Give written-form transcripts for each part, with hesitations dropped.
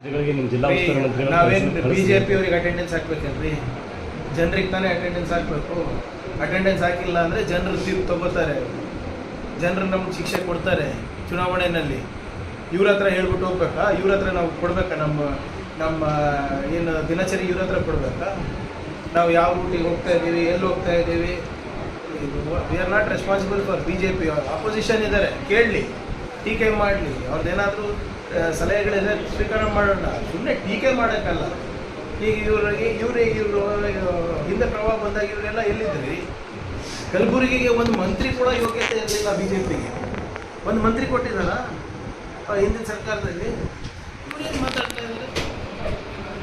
ನಾವೇನು ಬಿಜೆಪಿ ಅವ್ರಿಗೆ ಅಟೆಂಡೆನ್ಸ್ ಹಾಕ್ಬೇಕಲ್ರಿ, ಜನರಿಗೆ ತಾನೇ ಅಟೆಂಡೆನ್ಸ್ ಹಾಕಬೇಕು. ಅಟೆಂಡೆನ್ಸ್ ಹಾಕಿಲ್ಲ ಅಂದರೆ ಜನರು ತೀರ್ಪು ತಗೋತಾರೆ, ಜನರು ನಮ್ಗೆ ಶಿಕ್ಷೆ ಕೊಡ್ತಾರೆ ಚುನಾವಣೆಯಲ್ಲಿ. ಇವ್ರ ಹತ್ರ ಹೇಳ್ಬಿಟ್ಟು ಹೋಗ್ಬೇಕಾ? ಇವ್ರ ಹತ್ರ ನಾವು ಕೊಡ್ಬೇಕಾ? ನಮ್ಮ ಏನು ದಿನಚರಿ ಇವ್ರ ಹತ್ರ ಕೊಡ್ಬೇಕಾ? ನಾವು ಯಾವ ರೂಟಿಗೆ ಹೋಗ್ತಾ ಇದ್ದೀವಿ, ಎಲ್ಲಿ ಹೋಗ್ತಾ ಇದ್ದೀವಿ? We are not responsible for BJP. Opposition ಇದ್ದಾರೆ, ಕೇಳಲಿ, ಟೀಕೆ ಮಾಡಲಿ, ಅವ್ರದ್ದೇನಾದರೂ ಸಲಹೆಗಳಿದೆ ಸ್ವೀಕಾರ ಮಾಡೋಣ. ಸುಮ್ಮನೆ ಟೀಕೆ ಮಾಡೋಕ್ಕಲ್ಲ. ಈಗ ಇವರು ಹಿಂದೆ ಪ್ರಭಾವ ಬಂದಾಗ ಇವರೆಲ್ಲ ಎಲ್ಲಿದ್ರಿ? ಕಲಬುರಗಿಗೆ ಒಂದು ಮಂತ್ರಿ ಕೂಡ ಯೋಗ್ಯತೆ ಇರಲಿಲ್ಲ ಬಿ ಜೆ ಪಿಗೆ. ಒಂದು ಮಂತ್ರಿ ಕೊಟ್ಟಿದ್ದಾರ ಹಿಂದಿನ ಸರ್ಕಾರದಲ್ಲಿ? ಇವರೇನು ಮಾತಾಡ್ತಾ ಇದ್ದಾರೆ?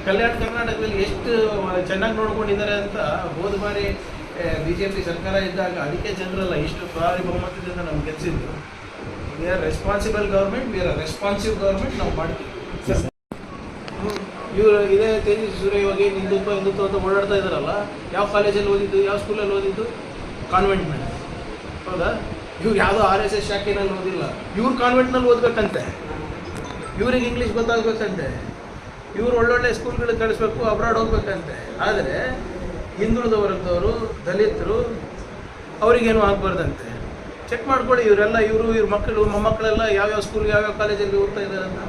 ಕಲ್ಯಾಣ ಕರ್ನಾಟಕದಲ್ಲಿ ಎಷ್ಟು ಚೆನ್ನಾಗಿ ನೋಡ್ಕೊಂಡಿದ್ದಾರೆ ಅಂತ ಹೋದ ಬಾರಿ ಬಿ ಜೆ ಪಿ ಸರ್ಕಾರ ಇದ್ದಾಗ ಅದಕ್ಕೆ ಜನರಲ್ಲ ಇಷ್ಟು ಭಾರಿ ಬಹುಮತದಿಂದ ನಮ್ಗೆ ಗೆಲ್ಲಿಸಿದ್ರು. We are responsible government, we are responsive government. ನಾವು ಮಾಡ್ತೀವಿ. ಇವರು ಇದೇ ತೇಜಸ್ವಿ ಸೂರ್ಯ ಇವಾಗ ಹಿಂದುತ್ವ ಅಂತ ಓಡಾಡ್ತಾ ಇದ್ದಾರಲ್ಲ, ಯಾವ ಕಾಲೇಜಲ್ಲಿ ಓದಿದ್ದು, ಯಾವ ಸ್ಕೂಲಲ್ಲಿ ಓದಿದ್ದು? ಕಾನ್ವೆಂಟ್ನಲ್ಲಿ. ಹೌದಾ? ಇವ್ರು ಯಾವುದೋ RSS ಶಾಖೆನಲ್ಲಿ ಓದಿಲ್ಲ, ಇವ್ರು ಕಾನ್ವೆಂಟ್ನಲ್ಲಿ ಓದಬೇಕಂತೆ, ಇವ್ರಿಗೆ ಇಂಗ್ಲೀಷ್ ಗೊತ್ತಾಗಬೇಕಂತೆ, ಇವ್ರು ಒಳ್ಳೊಳ್ಳೆ ಸ್ಕೂಲ್ಗಳಿಗೆ ಕಳಿಸ್ಬೇಕು, ಅಬ್ರಾಡ್ ಹೋಗ್ಬೇಕಂತೆ. ಆದರೆ ಹಿಂದುಳಿದ ವರ್ಗದವರು, ದಲಿತರು, ಅವರಿಗೇನು ಆಗಬಾರ್ದಂತೆ. ಚೆಕ್ ಮಾಡ್ಕೊಳ್ಳಿ ಇವರೆಲ್ಲ, ಇವ್ರ ಮಕ್ಕಳು ಮೊಮ್ಮಕ್ಕಳೆಲ್ಲ ಯಾವ್ಯಾವ ಸ್ಕೂಲ್ಗೆ ಯಾವ್ಯಾವ ಕಾಲೇಜಲ್ಲಿ ಓದ್ತಾ ಇದ್ದಾರೆ ಅಂತ.